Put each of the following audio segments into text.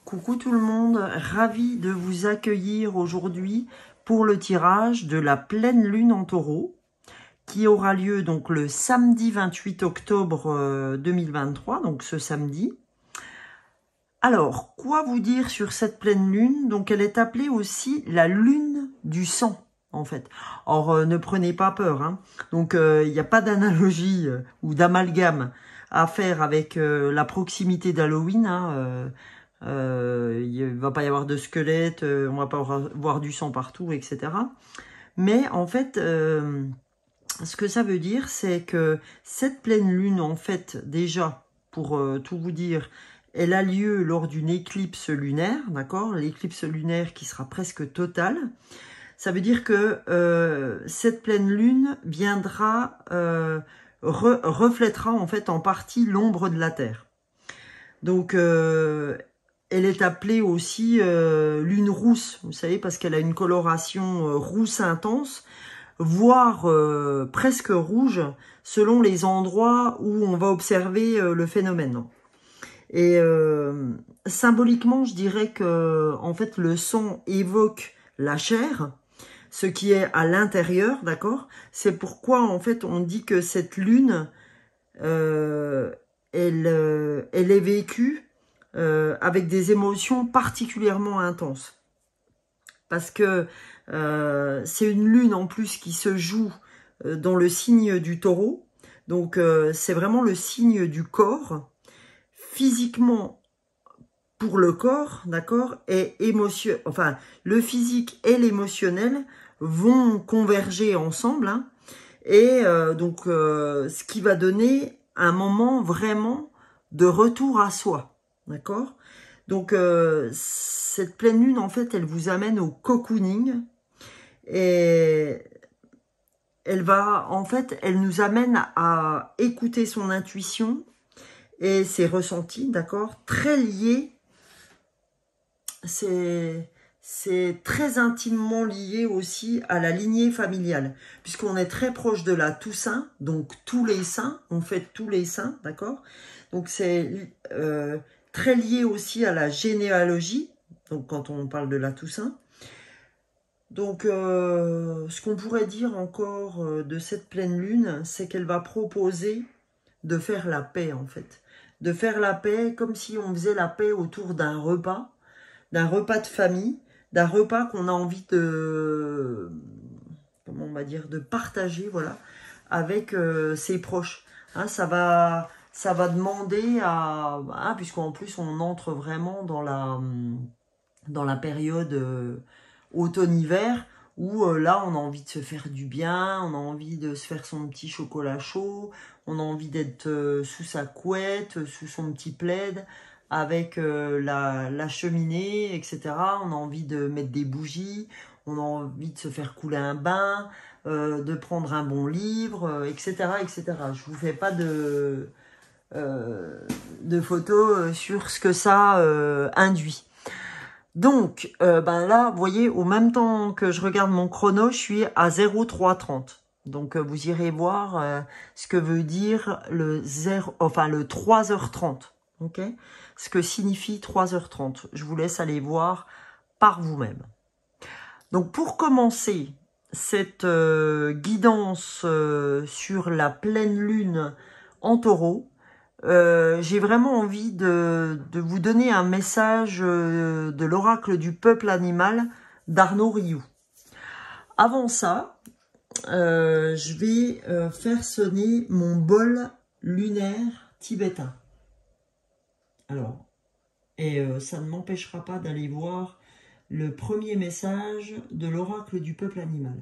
Coucou tout le monde, ravi de vous accueillir aujourd'hui pour le tirage de la pleine lune en taureau qui aura lieu donc le samedi 28 octobre 2023, donc ce samedi. Alors, quoi vous dire sur cette pleine lune? Donc elle est appelée aussi la lune du sang en fait. Or, ne prenez pas peur, hein. Donc il n'y a pas d'analogie ou d'amalgame à faire avec la proximité d'Halloween, hein. Il ne va pas y avoir de squelette, on va pas voir du sang partout, etc. Mais en fait, ce que ça veut dire, c'est que cette pleine lune, en fait, déjà, pour tout vous dire, elle a lieu lors d'une éclipse lunaire, d'accord? L'éclipse lunaire qui sera presque totale. Ça veut dire que cette pleine lune viendra, reflètera en fait en partie l'ombre de la Terre. Donc, elle est appelée aussi lune rousse, vous savez, parce qu'elle a une coloration rousse intense, voire presque rouge, selon les endroits où on va observer le phénomène. Et symboliquement, je dirais que en fait, le sang évoque la chair, ce qui est à l'intérieur, d'accord? C'est pourquoi, en fait, on dit que cette lune, elle est vécue avec des émotions particulièrement intenses. Parce que c'est une lune en plus qui se joue dans le signe du taureau. Donc c'est vraiment le signe du corps. Physiquement, pour le corps, d'accord, et enfin, le physique et l'émotionnel vont converger ensemble, hein, et donc ce qui va donner un moment vraiment de retour à soi, d'accord. Donc cette pleine lune, en fait, elle vous amène au cocooning, et elle va, en fait, elle nous amène à écouter son intuition et ses ressentis, d'accord, très liés. C'est très intimement lié aussi à la lignée familiale, puisqu'on est très proche de la Toussaint, donc tous les saints, on fête tous les saints, d'accord? Donc c'est très lié aussi à la généalogie, donc quand on parle de la Toussaint. Donc ce qu'on pourrait dire encore de cette pleine lune, c'est qu'elle va proposer de faire la paix en fait. De faire la paix comme si on faisait la paix autour d'un repas de famille, d'un repas qu'on a envie de, comment on va dire, de partager, voilà, avec ses proches. Hein, ça va demander à, hein, puisqu'en plus on entre vraiment dans la période automne-hiver, où là on a envie de se faire du bien, on a envie de se faire son petit chocolat chaud, on a envie d'être sous sa couette, sous son petit plaid, avec la cheminée, etc. On a envie de mettre des bougies, on a envie de se faire couler un bain, de prendre un bon livre, etc., etc. Je vous fais pas de photos sur ce que ça induit. Donc, ben là, vous voyez, au même temps que je regarde mon chrono, je suis à 03:30. Donc, vous irez voir ce que veut dire le 3h30. Ok, ce que signifie 3h30. Je vous laisse aller voir par vous-même. Donc, pour commencer cette guidance sur la pleine lune en taureau, j'ai vraiment envie de vous donner un message de l'oracle du peuple animal d'Arnaud Rioux. Avant ça, je vais faire sonner mon bol lunaire tibétain. Alors, et ça ne m'empêchera pas d'aller voir le premier message de l'oracle du peuple animal.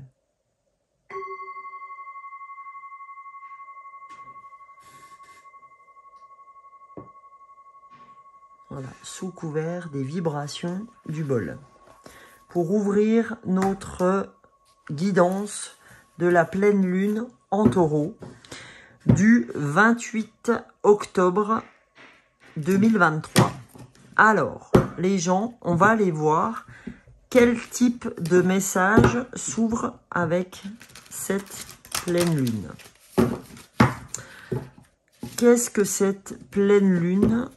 Voilà, sous couvert des vibrations du bol. Pour ouvrir notre guidance de la pleine lune en taureau du 28 octobre 2023. Alors, les gens, on va aller voir quel type de message s'ouvre avec cette pleine lune. Qu'est-ce que cette pleine lune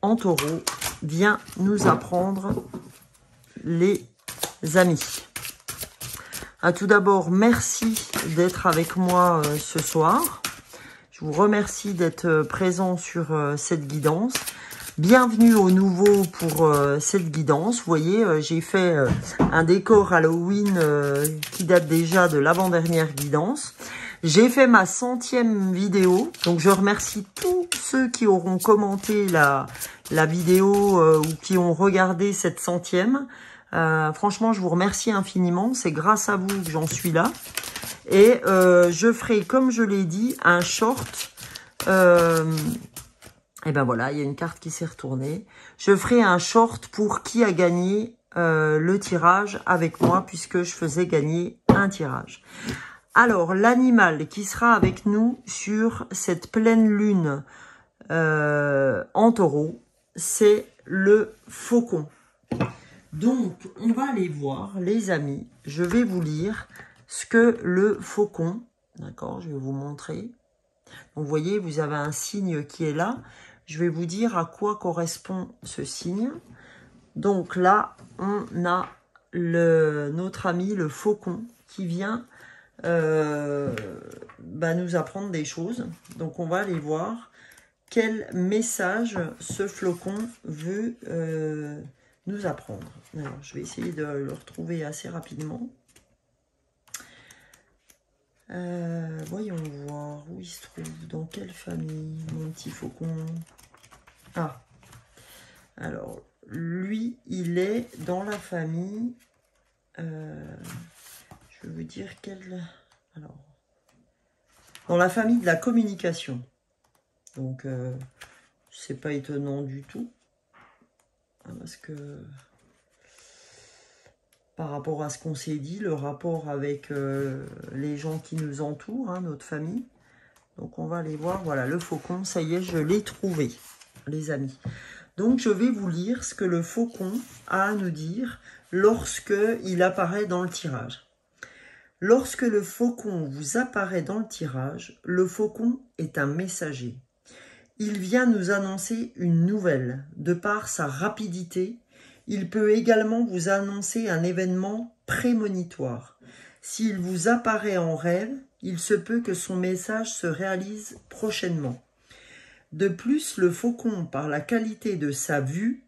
en taureau vient nous apprendre, les amis? Tout d'abord, merci d'être avec moi ce soir. Je vous remercie d'être présent sur cette guidance. Bienvenue aux nouveaux pour cette guidance. Vous voyez, j'ai fait un décor Halloween qui date déjà de l'avant-dernière guidance. J'ai fait ma 100e vidéo. Donc, je remercie tous ceux qui auront commenté la vidéo ou qui ont regardé cette 100e. Franchement, je vous remercie infiniment. C'est grâce à vous que j'en suis là. Et je ferai, comme je l'ai dit, un short. Et ben voilà, il y a une carte qui s'est retournée. Je ferai un short pour qui a gagné le tirage avec moi, puisque je faisais gagner un tirage. Alors, l'animal qui sera avec nous sur cette pleine lune en taureau, c'est le faucon. Donc, on va aller voir, les amis. Je vais vous lire ce que le faucon, d'accord, je vais vous montrer. Donc, vous voyez, vous avez un signe qui est là. Je vais vous dire à quoi correspond ce signe. Donc là, on a notre ami le faucon qui vient nous apprendre des choses. Donc on va aller voir quel message ce flocon veut nous apprendre. Alors, je vais essayer de le retrouver assez rapidement. Voyons voir où il se trouve, dans quelle famille, mon petit faucon. Ah, alors, lui, il est dans la famille, je vais vous dire quelle, alors, dans la famille de la communication. Donc, c'est pas étonnant du tout, parce que par rapport à ce qu'on s'est dit, le rapport avec les gens qui nous entourent, hein, notre famille. Donc, on va aller voir. Voilà, le faucon, ça y est, je l'ai trouvé, les amis. Donc, je vais vous lire ce que le faucon a à nous dire lorsque il apparaît dans le tirage. Lorsque le faucon vous apparaît dans le tirage, le faucon est un messager. Il vient nous annoncer une nouvelle. De par sa rapidité, il peut également vous annoncer un événement prémonitoire. S'il vous apparaît en rêve, il se peut que son message se réalise prochainement. De plus, le faucon, par la qualité de sa vue,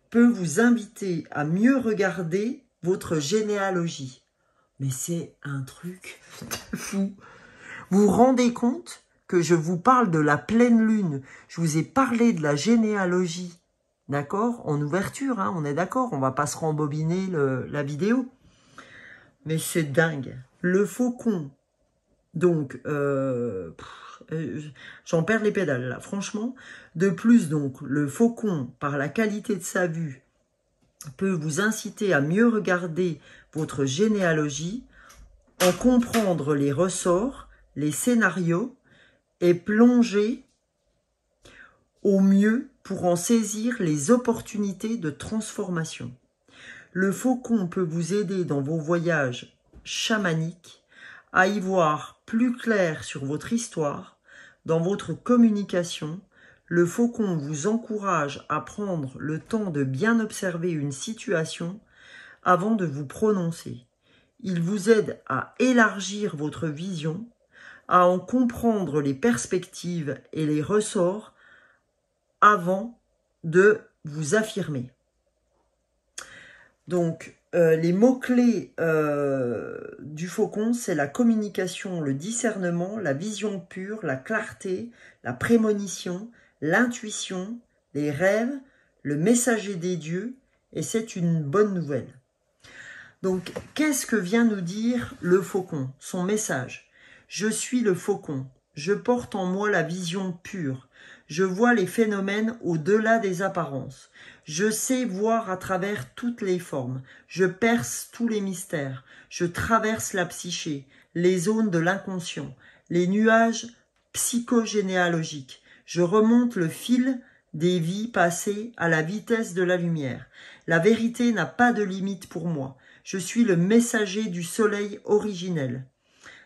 peut vous inviter à mieux regarder votre généalogie. Mais c'est un truc fou. Vous vous rendez compte que je vous parle de la pleine lune? Je vous ai parlé de la généalogie. D'accord? En ouverture, hein, on est d'accord, on va pas se rembobiner la vidéo. Mais c'est dingue. Le faucon, donc, j'en perds les pédales là, franchement. De plus, donc, le faucon, par la qualité de sa vue, peut vous inciter à mieux regarder votre généalogie, en comprendre les ressorts, les scénarios et plonger au mieux pour en saisir les opportunités de transformation. Le faucon peut vous aider dans vos voyages chamaniques à y voir plus clair sur votre histoire. Dans votre communication, le faucon vous encourage à prendre le temps de bien observer une situation avant de vous prononcer. Il vous aide à élargir votre vision, à en comprendre les perspectives et les ressorts avant de vous affirmer. Donc, les mots-clés du faucon, c'est la communication, le discernement, la vision pure, la clarté, la prémonition, l'intuition, les rêves, le messager des dieux, et c'est une bonne nouvelle. Donc, qu'est-ce que vient nous dire le faucon? Son message. Je suis le faucon. Je porte en moi la vision pure. Je vois les phénomènes au-delà des apparences. Je sais voir à travers toutes les formes. Je perce tous les mystères. Je traverse la psyché, les zones de l'inconscient, les nuages psychogénéalogiques. Je remonte le fil des vies passées à la vitesse de la lumière. La vérité n'a pas de limite pour moi. Je suis le messager du soleil originel,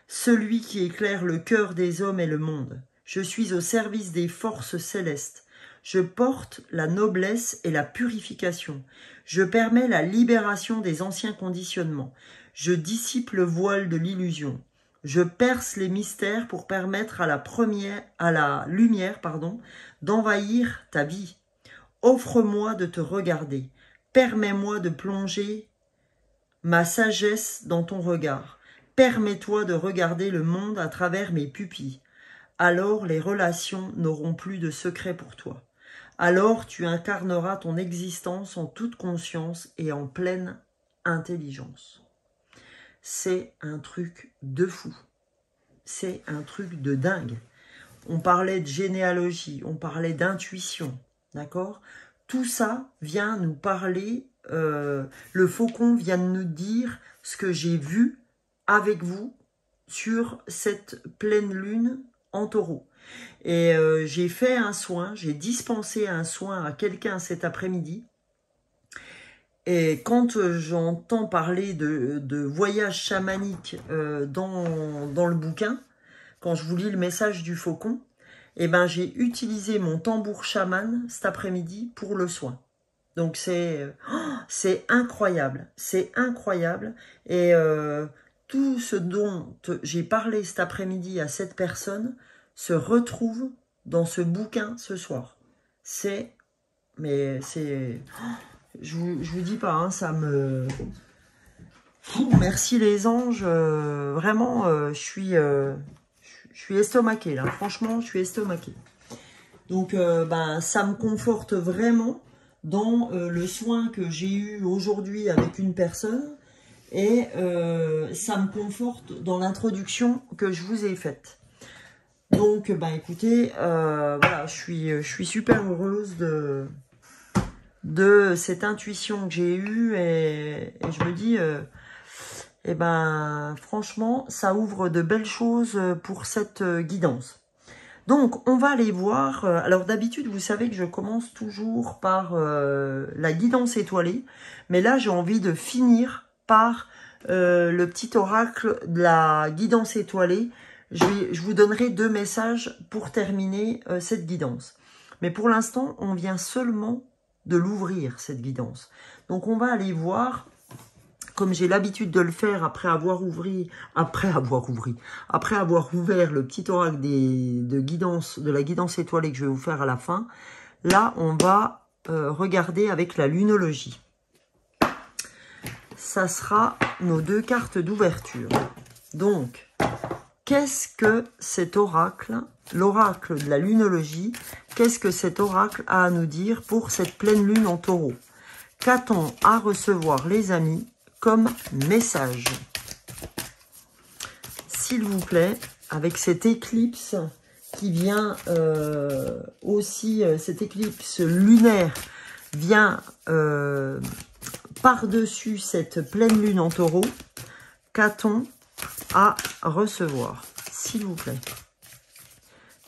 celui qui éclaire le cœur des hommes et le monde. Je suis au service des forces célestes. Je porte la noblesse et la purification. Je permets la libération des anciens conditionnements. Je dissipe le voile de l'illusion. Je perce les mystères pour permettre à la lumière, d'envahir ta vie. Offre-moi de te regarder. Permets-moi de plonger ma sagesse dans ton regard. Permets-toi de regarder le monde à travers mes pupilles. Alors les relations n'auront plus de secret pour toi. Alors tu incarneras ton existence en toute conscience et en pleine intelligence. C'est un truc de fou. C'est un truc de dingue. On parlait de généalogie, on parlait d'intuition, d'accord? Tout ça vient nous parler, le faucon vient de nous dire ce que j'ai vu avec vous sur cette pleine lune en taureau. Et j'ai fait un soin, j'ai dispensé un soin à quelqu'un cet après-midi. Et quand j'entends parler de voyage chamanique dans le bouquin, quand je vous lis le message du faucon, eh ben, j'ai utilisé mon tambour chaman cet après-midi pour le soin. Donc c'est incroyable, c'est incroyable. Et tout ce dont j'ai parlé cet après-midi à cette personne se retrouve dans ce bouquin ce soir. Je vous dis pas, hein, ça me... Merci les anges, vraiment, je suis estomaquée là, franchement, je suis estomaquée. Donc, ça me conforte vraiment dans le soin que j'ai eu aujourd'hui avec une personne et ça me conforte dans l'introduction que je vous ai faite. Donc, écoutez, voilà, je suis super heureuse de cette intuition que j'ai eue et je me dis, franchement, ça ouvre de belles choses pour cette guidance. Donc, on va aller voir. Alors, d'habitude, vous savez que je commence toujours par la guidance étoilée. Mais là, j'ai envie de finir par le petit oracle de la guidance étoilée. Je vous donnerai 2 messages pour terminer cette guidance. Mais pour l'instant, on vient seulement de l'ouvrir, cette guidance. Donc, on va aller voir, comme j'ai l'habitude de le faire après avoir ouvert le petit oracle de la guidance étoilée que je vais vous faire à la fin. Là, on va regarder avec la lunologie. Ça sera nos 2 cartes d'ouverture. Donc, qu'est-ce que cet oracle, l'oracle de la lunologie, qu'est-ce que cet oracle a à nous dire pour cette pleine lune en taureau? Qu'a-t-on à recevoir, les amis, comme message? S'il vous plaît, avec cette éclipse qui vient aussi, cette éclipse lunaire vient par-dessus cette pleine lune en taureau, qu'a-t-on à recevoir, s'il vous plaît?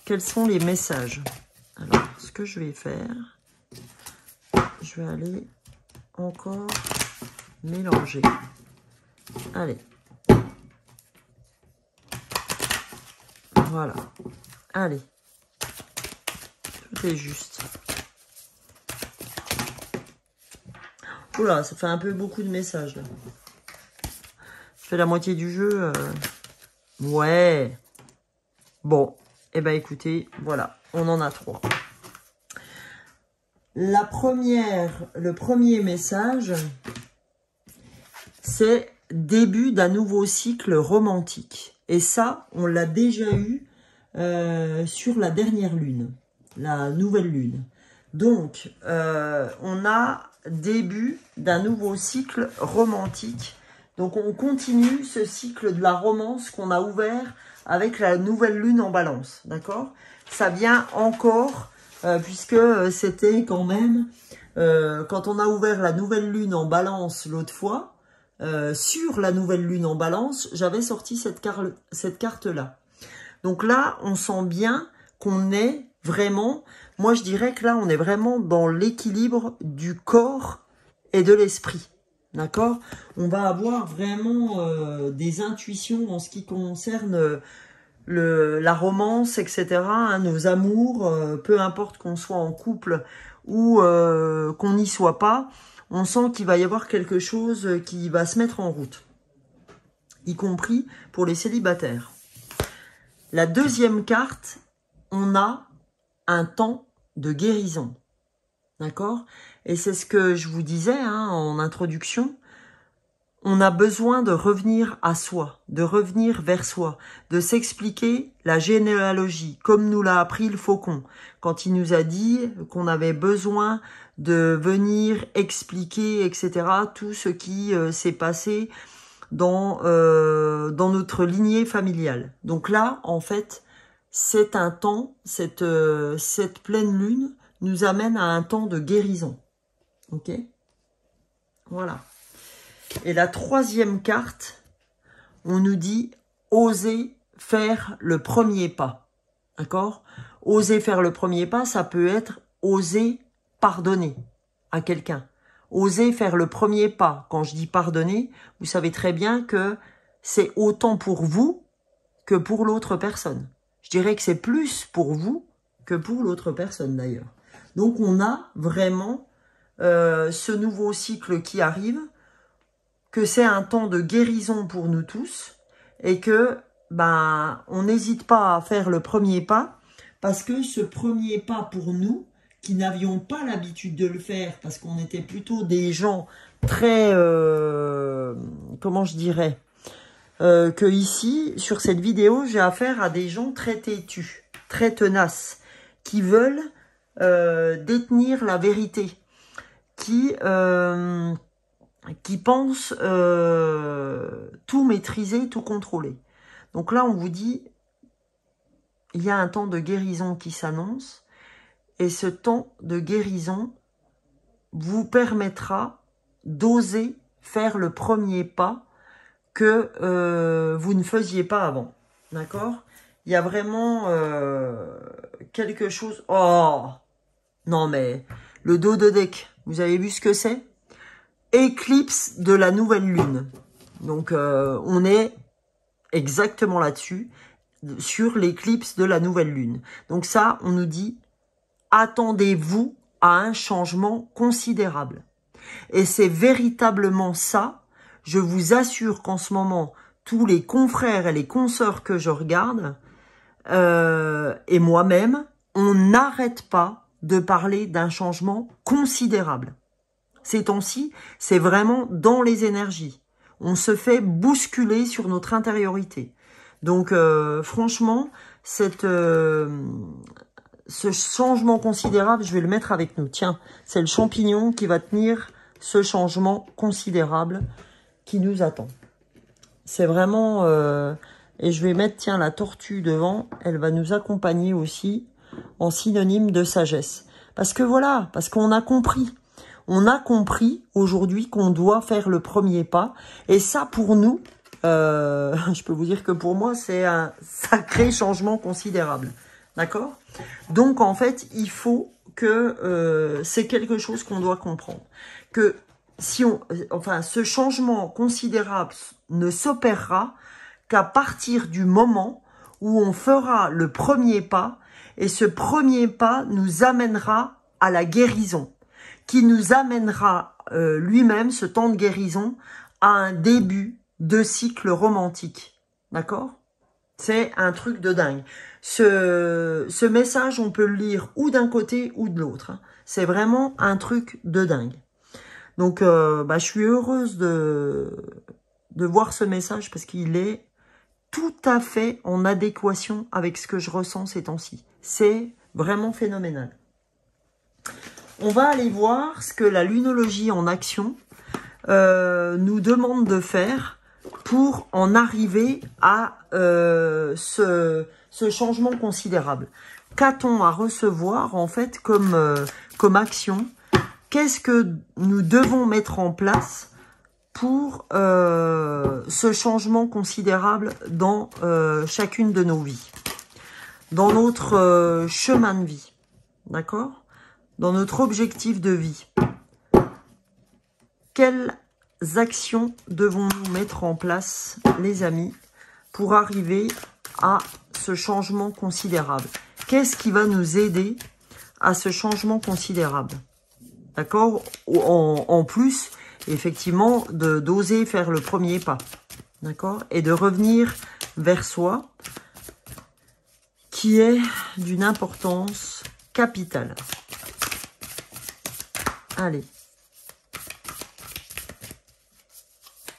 Quels sont les messages? Alors, ce que je vais faire, je vais aller encore mélanger. Allez. Voilà. Allez. Tout est juste. Oula, ça fait un peu beaucoup de messages, là. Je fais la moitié du jeu. Ouais. Bon. Eh ben, écoutez, voilà. On en a 3. Le premier message, c'est début d'un nouveau cycle romantique. Et ça, on l'a déjà eu sur la dernière lune, la nouvelle lune. Donc, on a début d'un nouveau cycle romantique. Donc, on continue ce cycle de la romance qu'on a ouvert avec la nouvelle lune en balance. D'accord? Ça vient encore, puisque c'était quand même, quand on a ouvert la nouvelle lune en balance l'autre fois, sur la nouvelle lune en balance, j'avais sorti cette carte-là. Donc là, on sent bien qu'on est vraiment, moi je dirais que là, on est vraiment dans l'équilibre du corps et de l'esprit. D'accord? On va avoir vraiment des intuitions en ce qui concerne la romance, etc., hein, nos amours, peu importe qu'on soit en couple ou qu'on n'y soit pas, on sent qu'il va y avoir quelque chose qui va se mettre en route, y compris pour les célibataires. La deuxième carte, on a un temps de guérison, d'accord? Et c'est ce que je vous disais hein, en introduction. On a besoin de revenir à soi, de revenir vers soi, de s'expliquer la généalogie, comme nous l'a appris le faucon, quand il nous a dit qu'on avait besoin de venir expliquer, etc., tout ce qui s'est passé dans notre lignée familiale. Donc là, en fait, c'est un temps, cette pleine lune nous amène à un temps de guérison. Ok? Voilà. Et la troisième carte, on nous dit « Oser faire le premier pas ». D'accord? Oser faire le premier pas, ça peut être oser pardonner à quelqu'un. Oser faire le premier pas. Quand je dis pardonner, vous savez très bien que c'est autant pour vous que pour l'autre personne. Je dirais que c'est plus pour vous que pour l'autre personne d'ailleurs. Donc on a vraiment ce nouveau cycle qui arrive, que c'est un temps de guérison pour nous tous et que ben on n'hésite pas à faire le premier pas parce que ce premier pas pour nous qui n'avions pas l'habitude de le faire parce qu'on était plutôt des gens très comment je dirais que ici sur cette vidéo j'ai affaire à des gens très têtus, très tenaces qui veulent détenir la vérité, qui pensent tout maîtriser, tout contrôler. Donc là, on vous dit, il y a un temps de guérison qui s'annonce, et ce temps de guérison vous permettra d'oser faire le premier pas que vous ne faisiez pas avant. D'accord? Il y a vraiment quelque chose... Oh! Non mais, le dos de deck, vous avez vu ce que c'est? Éclipse de la nouvelle lune. Donc, on est exactement là-dessus, sur l'éclipse de la nouvelle lune. Donc ça, on nous dit, attendez-vous à un changement considérable. Et c'est véritablement ça. Je vous assure qu'en ce moment, tous les confrères et les consoeurs que je regarde, et moi-même, on n'arrête pas de parler d'un changement considérable. Ces temps-ci, c'est vraiment dans les énergies. On se fait bousculer sur notre intériorité. Donc, franchement, ce changement considérable, je vais le mettre avec nous. Tiens, c'est le champignon qui va tenir ce changement considérable qui nous attend. C'est vraiment... et je vais mettre, tiens, la tortue devant. Elle va nous accompagner aussi en synonyme de sagesse. Parce que voilà, parce qu'on a compris. On a compris aujourd'hui qu'on doit faire le premier pas. Et ça, pour nous, je peux vous dire que pour moi, c'est un sacré changement considérable. D'accord? Donc, en fait, il faut que c'est quelque chose qu'on doit comprendre. Que si ce changement considérable ne s'opérera qu'à partir du moment où on fera le premier pas. Et ce premier pas nous amènera à la guérison, qui nous amènera lui-même, ce temps de guérison, à un début de cycle romantique. D'accord? C'est un truc de dingue. Ce message, on peut le lire ou d'un côté ou de l'autre. Hein. C'est vraiment un truc de dingue. Donc, je suis heureuse de voir ce message parce qu'il est tout à fait en adéquation avec ce que je ressens ces temps-ci. C'est vraiment phénoménal. On va aller voir ce que la lunologie en action nous demande de faire pour en arriver à ce changement considérable. Qu'a-t-on à recevoir en fait comme action? Qu'est-ce que nous devons mettre en place pour ce changement considérable dans chacune de nos vies, dans notre chemin de vie, d'accord? Dans notre objectif de vie. Quelles actions devons-nous mettre en place, les amis, pour arriver à ce changement considérable? Qu'est-ce qui va nous aider à ce changement considérable? D'accord? En plus, effectivement, d'oser faire le premier pas. D'accord? Et de revenir vers soi, qui est d'une importance capitale. Allez.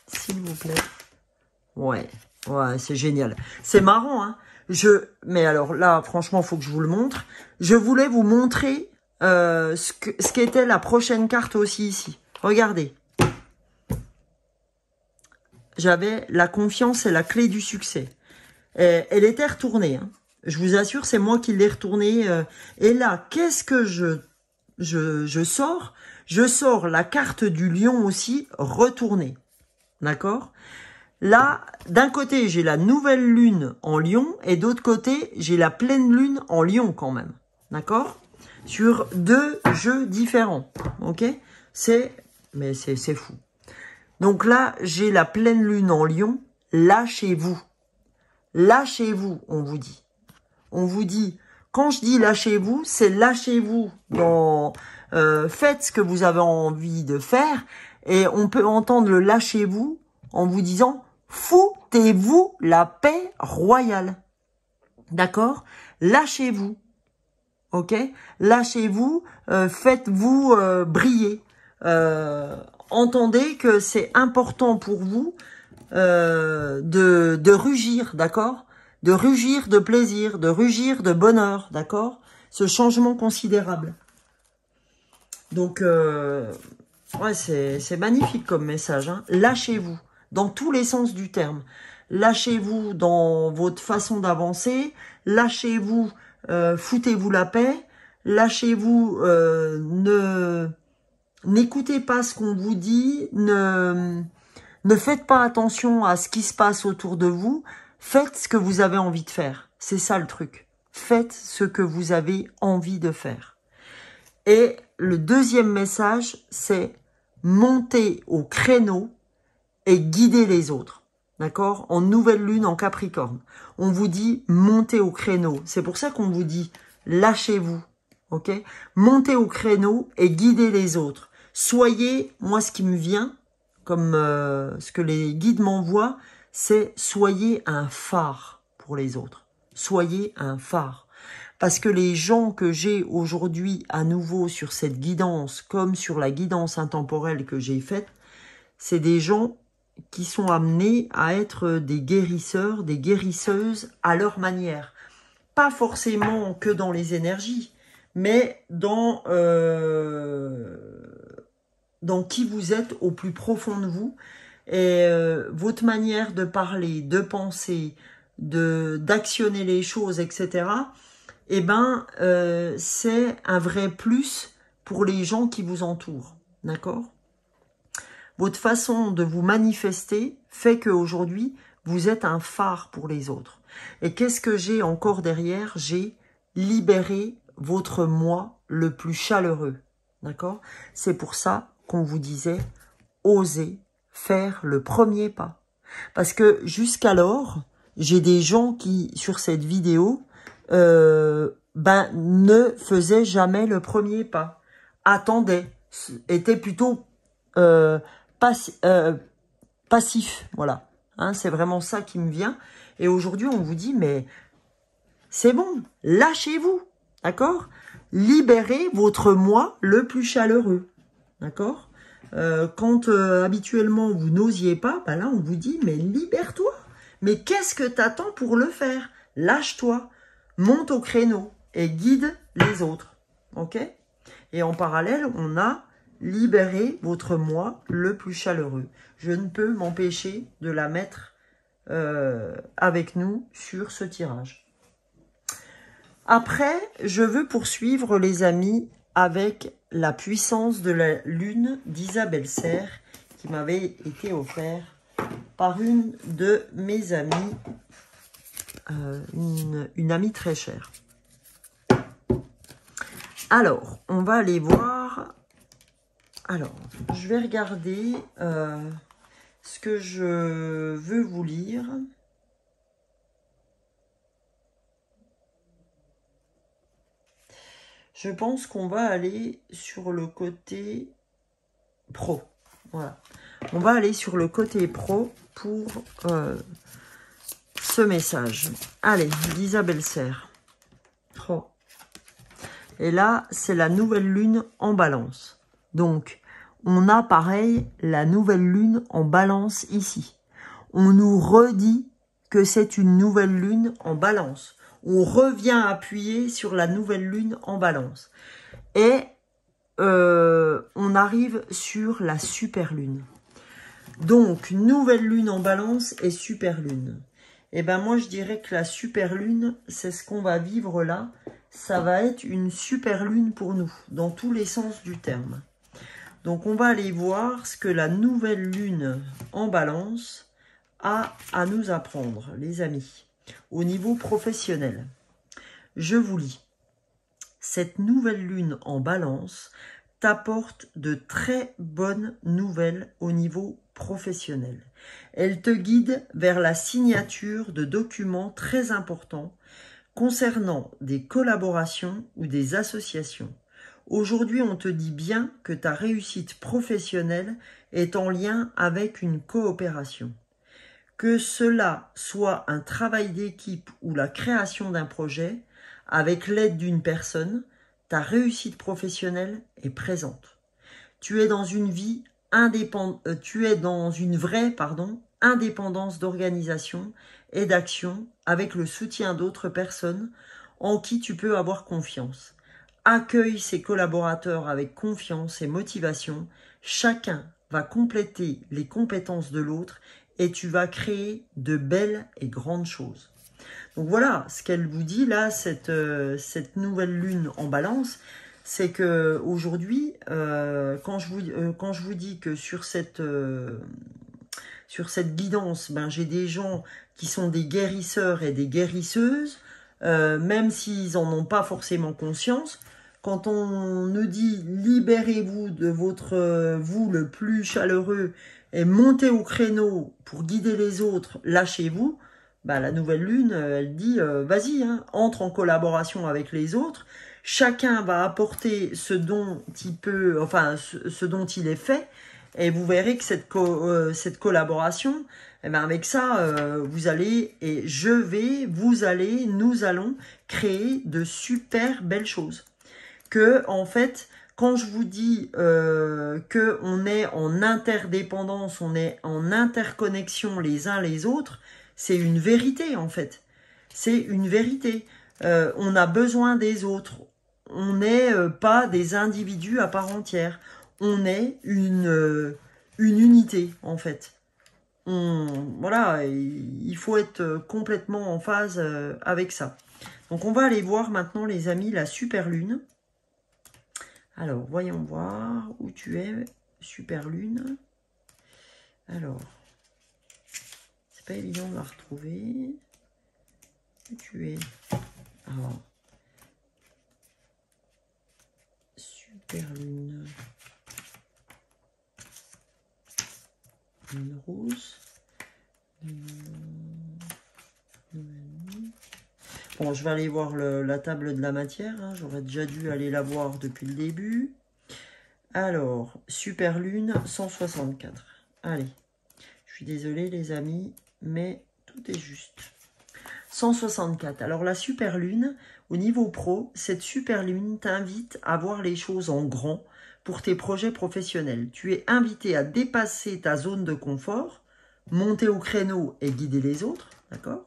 S'il vous plaît. Ouais, c'est génial. C'est marrant, hein. Mais alors là, franchement, il faut que je vous le montre. Je voulais vous montrer ce qu'était la prochaine carte aussi ici. Regardez. J'avais la confiance et la clé du succès. Elle était retournée, hein. Je vous assure, c'est moi qui l'ai retournée. Et là, qu'est-ce que je sors? Je sors la carte du lion aussi retournée. D'accord? Là, d'un côté, j'ai la nouvelle lune en lion et d'autre côté, j'ai la pleine lune en lion quand même. D'accord? Sur deux jeux différents. Ok? Mais c'est fou. Donc là, j'ai la pleine lune en lion. Lâchez-vous. Lâchez-vous, on vous dit. On vous dit, quand je dis lâchez-vous, c'est lâchez-vous dans... faites ce que vous avez envie de faire. Et on peut entendre le lâchez-vous en vous disant, foutez-vous la paix royale. D'accord? Lâchez-vous. Ok? Lâchez-vous, faites-vous briller. Entendez que c'est important pour vous de rugir, d'accord? De rugir de plaisir, de rugir de bonheur, d'accord? Ce changement considérable. Donc, ouais, c'est magnifique comme message, hein. Lâchez-vous, dans tous les sens du terme. Lâchez-vous dans votre façon d'avancer. Lâchez-vous, foutez-vous la paix. Lâchez-vous, n'écoutez pas ce qu'on vous dit. Ne faites pas attention à ce qui se passe autour de vous. Faites ce que vous avez envie de faire. C'est ça le truc. Faites ce que vous avez envie de faire. Et le deuxième message, c'est monter au créneau et guider les autres. D'accord? En nouvelle lune en Capricorne. On vous dit montez au créneau. C'est pour ça qu'on vous dit lâchez-vous. Ok? Montez au créneau et guidez les autres. Soyez, moi ce qui me vient, comme ce que les guides m'envoient, c'est soyez un phare pour les autres. Soyez un phare. Parce que les gens que j'ai aujourd'hui à nouveau sur cette guidance, comme sur la guidance intemporelle que j'ai faite, c'est des gens qui sont amenés à être des guérisseurs, des guérisseuses à leur manière. Pas forcément que dans les énergies, mais dans qui vous êtes au plus profond de vous. Et votre manière de parler, de penser, d'actionner les choses, etc., eh ben, c'est un vrai plus pour les gens qui vous entourent. D'accord? Votre façon de vous manifester fait qu'aujourd'hui, vous êtes un phare pour les autres. Et qu'est-ce que j'ai encore derrière? J'ai libéré votre moi le plus chaleureux. D'accord? C'est pour ça qu'on vous disait, osez faire le premier pas. Parce que jusqu'alors, j'ai des gens qui, sur cette vidéo, ne faisaient jamais le premier pas. Attendaient, étaient plutôt passif, voilà. Hein, c'est vraiment ça qui me vient. Et aujourd'hui, on vous dit, mais c'est bon, lâchez-vous, d'accord? Libérez votre moi le plus chaleureux, d'accord? Quand habituellement vous n'osiez pas, ben là on vous dit, mais libère-toi. Mais qu'est-ce que t'attends pour le faire? Lâche-toi, monte au créneau et guide les autres, ok? Et en parallèle, on a libéré votre moi le plus chaleureux. Je ne peux m'empêcher de la mettre avec nous sur ce tirage. Après, je veux poursuivre les amis avec la puissance de la lune d'Isabelle Serre qui m'avait été offerte par une de mes amies, une amie très chère. Alors, on va aller voir. Alors, je vais regarder ce que je veux vous lire. je pense qu'on va aller sur le côté pro. Voilà. On va aller sur le côté pro pour ce message. Allez, d'Isabelle Serre. Oh. Et là, c'est la nouvelle lune en balance. Donc, on a pareil la nouvelle lune en balance ici. On nous redit que c'est une nouvelle lune en balance. On revient appuyer sur la nouvelle lune en balance. Et on arrive sur la super lune. Donc, nouvelle lune en balance et super lune. Et ben moi, je dirais que la super lune, c'est ce qu'on va vivre là. Ça va être une super lune pour nous, dans tous les sens du terme. Donc, on va aller voir ce que la nouvelle lune en balance a à nous apprendre, les amis, au niveau professionnel. Je vous lis. Cette nouvelle lune en balance t'apporte de très bonnes nouvelles au niveau professionnel. Elle te guide vers la signature de documents très importants concernant des collaborations ou des associations. Aujourd'hui, on te dit bien que ta réussite professionnelle est en lien avec une coopération. Que cela soit un travail d'équipe ou la création d'un projet, avec l'aide d'une personne, ta réussite professionnelle est présente. Tu es dans une vie vraie indépendance d'organisation et d'action avec le soutien d'autres personnes en qui tu peux avoir confiance. Accueille ses collaborateurs avec confiance et motivation. Chacun va compléter les compétences de l'autre et tu vas créer de belles et grandes choses. Donc voilà, ce qu'elle vous dit là, cette nouvelle lune en balance, c'est que aujourd'hui, quand je vous dis que sur cette guidance, ben, j'ai des gens qui sont des guérisseurs et des guérisseuses, même s'ils n'en ont pas forcément conscience. Quand on nous dit libérez-vous de votre vous le plus chaleureux et montez au créneau pour guider les autres, lâchez-vous. Bah, la nouvelle lune, elle dit vas-y, hein, entre en collaboration avec les autres. Chacun va apporter ce dont il peut, enfin ce dont il est fait, et vous verrez que cette collaboration, eh ben avec ça, vous allez et nous allons créer de super belles choses. Que en fait, quand je vous dis que on est en interdépendance, on est en interconnexion les uns les autres. C'est une vérité, en fait. C'est une vérité. On a besoin des autres. On n'est pas des individus à part entière. On est une unité, en fait. Voilà, il faut être complètement en phase avec ça. Donc, on va aller voir maintenant, les amis, la super lune. Alors, voyons voir où tu es, super lune. Alors... c'est pas évident de la retrouver. Où tu es? Alors, super lune. Lune rousse. Bon, je vais aller voir la table de la matière. Hein. J'aurais déjà dû aller la voir depuis le début. Alors, super lune 164. Allez, je suis désolée les amis, mais tout est juste. 164. Alors la super lune, au niveau pro, cette super lune t'invite à voir les choses en grand pour tes projets professionnels. Tu es invité à dépasser ta zone de confort, monter au créneau et guider les autres, d'accord?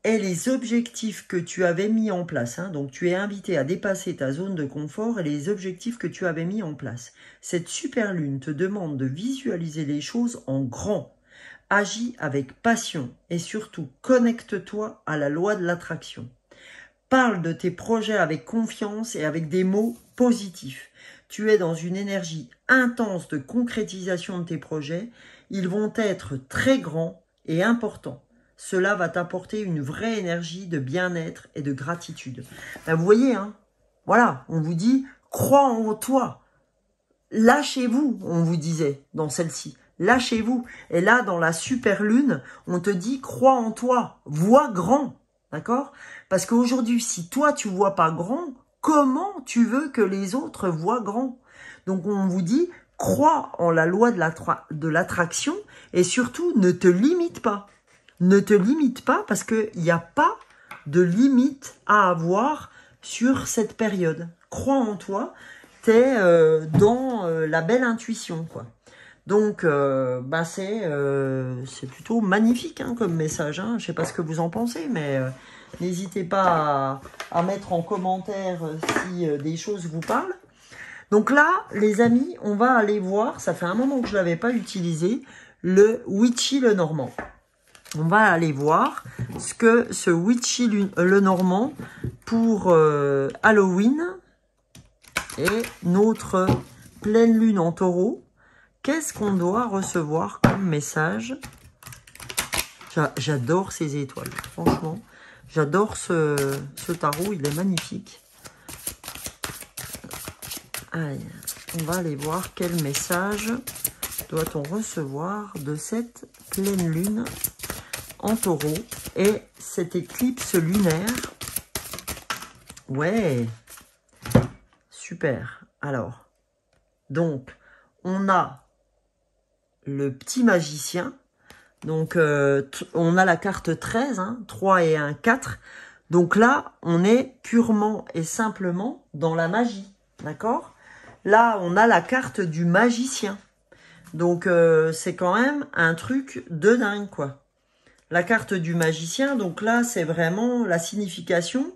Et les objectifs que tu avais mis en place, hein, donc tu es invité à dépasser ta zone de confort et les objectifs que tu avais mis en place. Cette super lune te demande de visualiser les choses en grand. Agis avec passion et surtout connecte-toi à la loi de l'attraction. Parle de tes projets avec confiance et avec des mots positifs. Tu es dans une énergie intense de concrétisation de tes projets. Ils vont être très grands et importants. Cela va t'apporter une vraie énergie de bien-être et de gratitude. Ben, vous voyez, hein, voilà, on vous dit, crois en toi. Lâchez-vous, on vous disait dans celle-ci. Lâchez-vous. Et là, dans la super lune, on te dit, crois en toi, vois grand. D'accord? Parce qu'aujourd'hui, si toi, tu vois pas grand, comment tu veux que les autres voient grand? Donc, on vous dit, crois en la loi de l'attraction et surtout, ne te limite pas. Ne te limite pas parce qu'il n'y a pas de limite à avoir sur cette période. Crois en toi, tu es dans la belle intuition, quoi. Donc, bah c'est plutôt magnifique hein, comme message. Hein. Je sais pas ce que vous en pensez, mais n'hésitez pas à mettre en commentaire si des choses vous parlent. Donc là, les amis, on va aller voir, ça fait un moment que je ne l'avais pas utilisé, le Witchy le Normand. On va aller voir ce que ce Witchy le Normand pour Halloween et notre pleine lune en taureau. Qu'est-ce qu'on doit recevoir comme message? J'adore ces étoiles, franchement. J'adore ce tarot, il est magnifique. Allez, on va aller voir quel message doit-on recevoir de cette pleine lune en taureau et cette éclipse lunaire. Ouais, super. Alors, donc, on a le petit magicien. Donc, on a la carte 13, hein, 3 et 1, 4. Donc là, on est purement et simplement dans la magie, d'accord? Là, on a la carte du magicien. Donc, c'est quand même un truc de dingue, quoi. La carte du magicien, donc là, c'est vraiment la signification.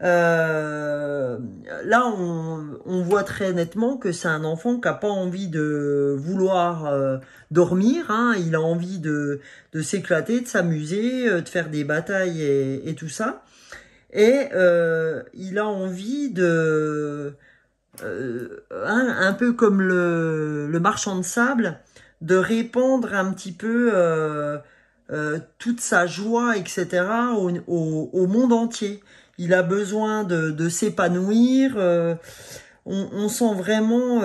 Là, on voit très nettement que c'est un enfant qui n'a pas envie de vouloir dormir. Hein. Il a envie de s'éclater, de s'amuser, de faire des batailles et tout ça. Et il a envie de... un peu comme le marchand de sable, de répandre un petit peu toute sa joie, etc. au monde entier. Il a besoin de s'épanouir. On sent vraiment...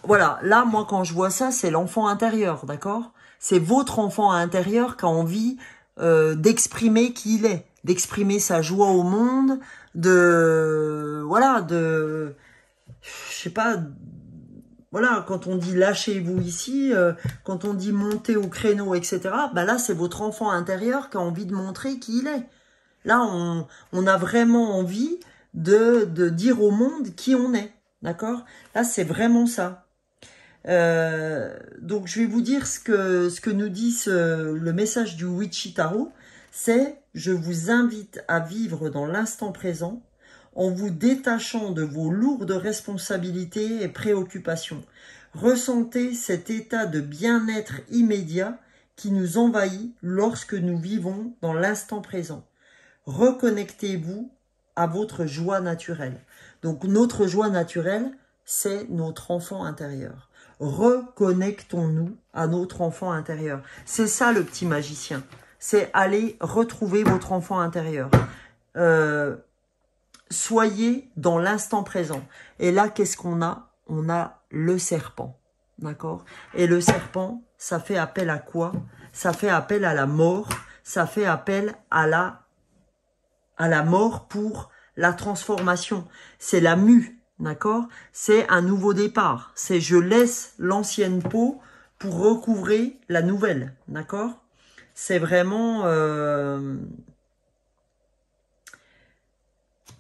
voilà, là, moi, quand je vois ça, c'est l'enfant intérieur, d'accord? C'est votre enfant intérieur qui a envie d'exprimer qui il est, d'exprimer sa joie au monde, voilà, je sais pas, voilà, quand on dit lâchez-vous ici, quand on dit montez au créneau, etc., bah là, c'est votre enfant intérieur qui a envie de montrer qui il est. Là, on a vraiment envie de dire au monde qui on est, d'accord? Là, c'est vraiment ça. Donc, je vais vous dire ce que nous dit le message du Witchy Tarot, c'est « Je vous invite à vivre dans l'instant présent en vous détachant de vos lourdes responsabilités et préoccupations. Ressentez cet état de bien-être immédiat qui nous envahit lorsque nous vivons dans l'instant présent. Reconnectez-vous à votre joie naturelle. » Donc, notre joie naturelle, c'est notre enfant intérieur. Reconnectons-nous à notre enfant intérieur. C'est ça le petit magicien. C'est aller retrouver votre enfant intérieur. Soyez dans l'instant présent. Et là, qu'est-ce qu'on a? On a le serpent. D'accord? Et le serpent, ça fait appel à quoi? Ça fait appel à la mort. Ça fait appel à la mort pour la transformation. C'est la mue. D'accord? C'est un nouveau départ. C'est je laisse l'ancienne peau pour recouvrer la nouvelle. D'accord? C'est vraiment...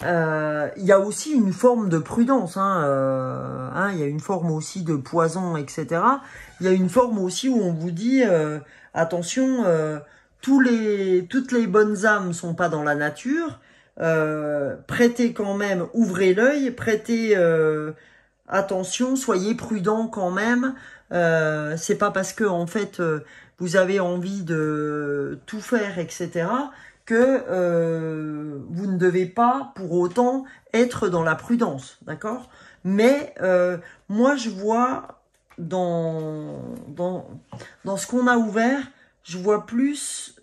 il y a aussi une forme de prudence. Il y a une forme aussi de poison, etc. Il y a une forme aussi où on vous dit, attention, toutes les bonnes âmes sont pas dans la nature. Prêtez quand même, ouvrez l'œil, prêtez attention, soyez prudent quand même. C'est pas parce que en fait vous avez envie de tout faire, etc. que vous ne devez pas pour autant être dans la prudence, d'accord? Mais moi je vois dans ce qu'on a ouvert, je vois plus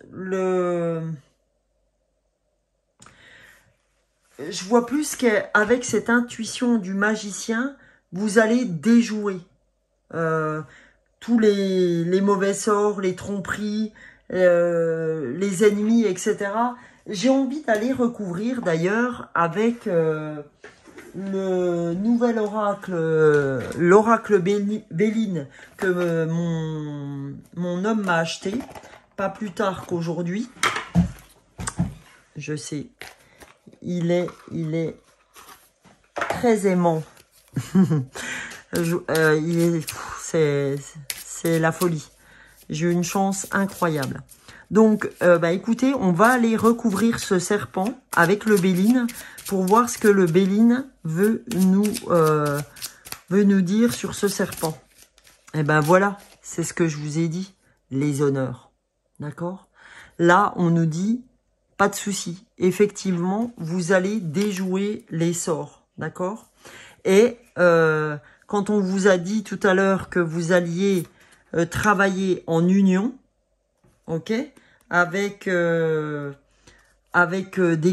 je vois plus qu'avec cette intuition du magicien, vous allez déjouer tous les mauvais sorts, les tromperies, les ennemis, etc. J'ai envie d'aller recouvrir d'ailleurs avec le nouvel oracle, l'oracle Béline que mon homme m'a acheté, pas plus tard qu'aujourd'hui. Je sais, il est très aimant. C'est la folie. J'ai eu une chance incroyable. Donc, écoutez, on va aller recouvrir ce serpent avec le Béline pour voir ce que le Béline veut nous dire sur ce serpent. Et ben voilà, c'est ce que je vous ai dit, les honneurs. D'accord? Là, on nous dit, pas de souci. Effectivement, vous allez déjouer les sorts. D'accord? Et quand on vous a dit tout à l'heure que vous alliez travailler en union, ok, avec des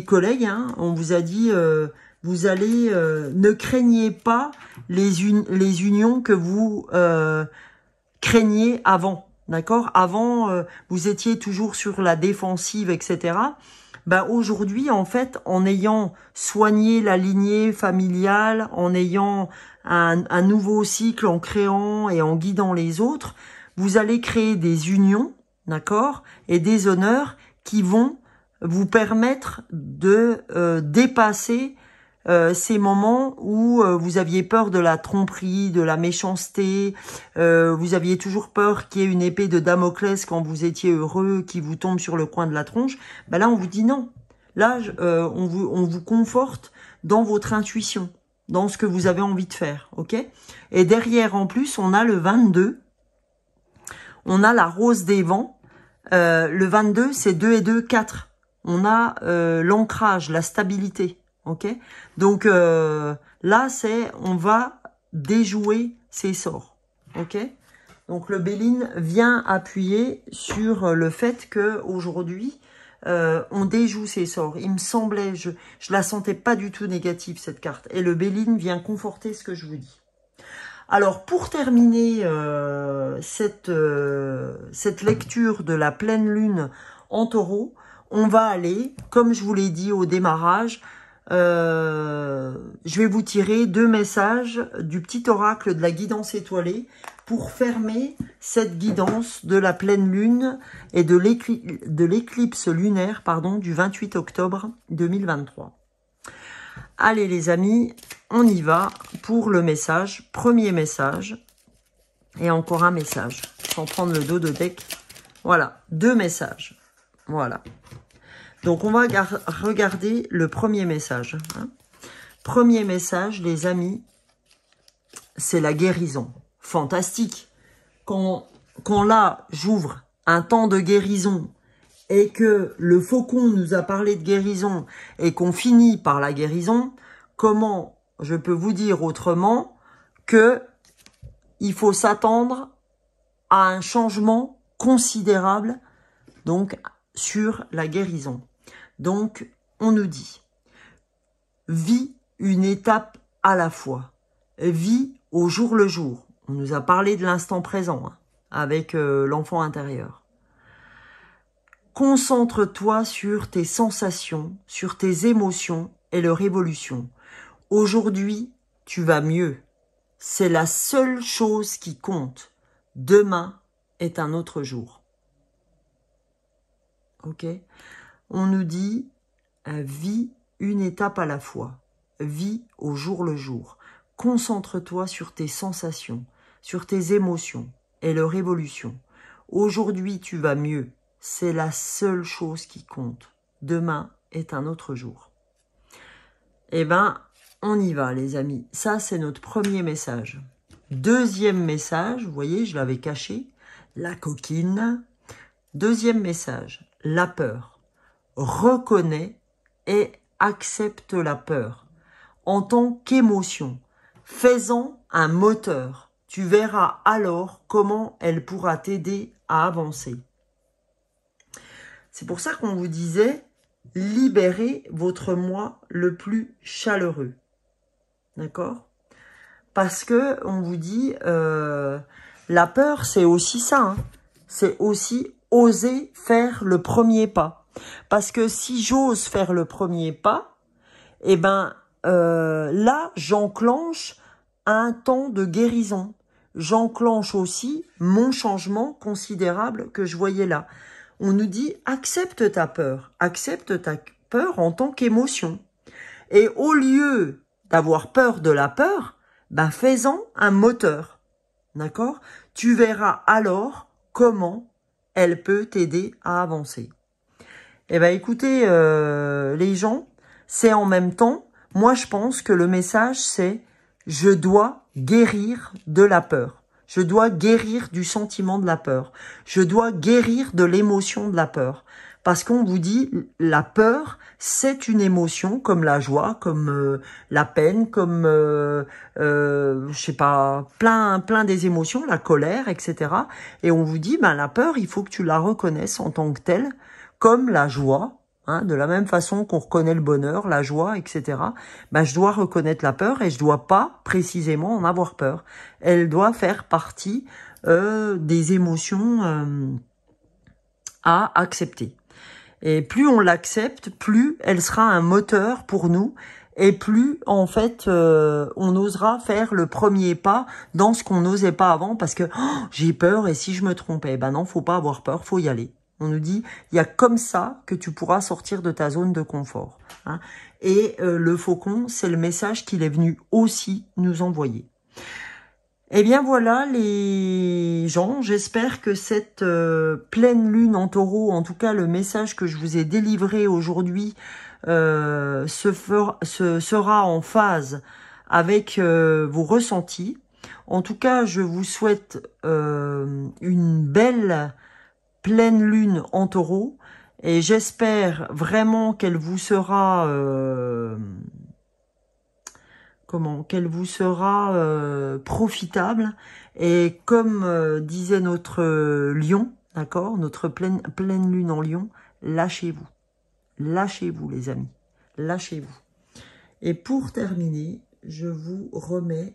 collègues, hein, on vous a dit vous allez ne craignez pas les unions que vous craigniez avant, d'accord? Avant vous étiez toujours sur la défensive, etc. Ben aujourd'hui, en fait, en ayant soigné la lignée familiale, en ayant un nouveau cycle, en créant et en guidant les autres, vous allez créer des unions, d'accord, et des honneurs qui vont vous permettre de dépasser ces moments où vous aviez peur de la tromperie, de la méchanceté, vous aviez toujours peur qu'il y ait une épée de Damoclès quand vous étiez heureux, qui vous tombe sur le coin de la tronche. Ben là, on vous dit non. Là, on vous conforte dans votre intuition, dans ce que vous avez envie de faire, ok? Et derrière, en plus, on a le 22. On a la rose des vents. Le 22, c'est 2 et 2, 4. On a l'ancrage, la stabilité. Ok. Donc là, on va déjouer ces sorts. Ok. Donc le Béline vient appuyer sur le fait que aujourd'hui on déjoue ces sorts. Il me semblait, je la sentais pas du tout négative cette carte. Et le Béline vient conforter ce que je vous dis. Alors, pour terminer cette lecture de la pleine lune en taureau, on va aller, comme je vous l'ai dit au démarrage, je vais vous tirer 2 messages du petit oracle de la guidance étoilée pour fermer cette guidance de la pleine lune et de l'éclipse lunaire, pardon, du 28 octobre 2023. Allez les amis, on y va pour le message. Premier message. Et encore un message. Sans prendre le dos de deck. Voilà, 2 messages. Voilà. Donc on va regarder le premier message. Hein. Premier message, les amis, c'est la guérison. Fantastique. Quand là, j'ouvre un temps de guérison et que le faucon nous a parlé de guérison et qu'on finit par la guérison, comment je peux vous dire autrement que il faut s'attendre à un changement considérable donc sur la guérison. Donc, on nous dit, vis une étape à la fois, vis au jour le jour. On nous a parlé de l'instant présent hein, avec l'enfant intérieur. Concentre-toi sur tes sensations, sur tes émotions et leur évolution. Aujourd'hui, tu vas mieux. C'est la seule chose qui compte. Demain est un autre jour. Ok? On nous dit, vis une étape à la fois. Vis au jour le jour. Concentre-toi sur tes sensations, sur tes émotions et leur évolution. Aujourd'hui, tu vas mieux. C'est la seule chose qui compte. Demain est un autre jour. Eh ben, on y va, les amis. Ça, c'est notre premier message. Deuxième message, vous voyez, je l'avais caché. La coquine. Deuxième message, la peur. Reconnais et accepte la peur en tant qu'émotion. Fais-en un moteur. Tu verras alors comment elle pourra t'aider à avancer. C'est pour ça qu'on vous disait, libérez votre moi le plus chaleureux. D'accord? Parce que on vous dit, la peur, c'est aussi ça. Hein. C'est aussi oser faire le premier pas. Parce que si j'ose faire le premier pas, eh ben là, j'enclenche un temps de guérison. J'enclenche aussi mon changement considérable que je voyais là. On nous dit, accepte ta peur en tant qu'émotion. Et au lieu d'avoir peur de la peur, ben fais-en un moteur. D'accord? Tu verras alors comment elle peut t'aider à avancer. Eh ben écoutez, les gens, c'est en même temps, moi je pense que le message c'est je dois guérir de la peur. Je dois guérir du sentiment de la peur. Je dois guérir de l'émotion de la peur. Parce qu'on vous dit, la peur, c'est une émotion comme la joie, comme la peine, comme, je sais pas, plein des émotions, la colère, etc. Et on vous dit, ben la peur, il faut que tu la reconnaisses en tant que telle, comme la joie. Hein, de la même façon qu'on reconnaît le bonheur, la joie, etc. Ben, je dois reconnaître la peur et je dois pas précisément en avoir peur. Elle doit faire partie des émotions à accepter. Et plus on l'accepte, plus elle sera un moteur pour nous et plus en fait on osera faire le premier pas dans ce qu'on n'osait pas avant parce que oh, j'ai peur et si je me trompais, ben non, faut pas avoir peur, faut y aller. On nous dit, il y a comme ça que tu pourras sortir de ta zone de confort. Hein. Et le faucon, c'est le message qu'il est venu aussi nous envoyer. Eh bien voilà les gens, j'espère que cette pleine lune en taureau, en tout cas le message que je vous ai délivré aujourd'hui, sera en phase avec vos ressentis. En tout cas, je vous souhaite une belle pleine lune en taureau et j'espère vraiment qu'elle vous sera profitable et comme disait notre lion, d'accord, notre pleine lune en lion, lâchez-vous les amis, lâchez-vous. Et pour terminer, je vous remets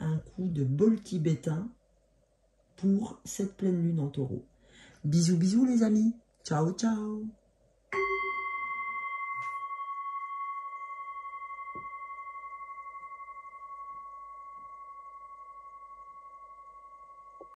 un coup de bol tibétain pour cette pleine lune en taureau. Bisous, bisous les amis. Ciao, ciao.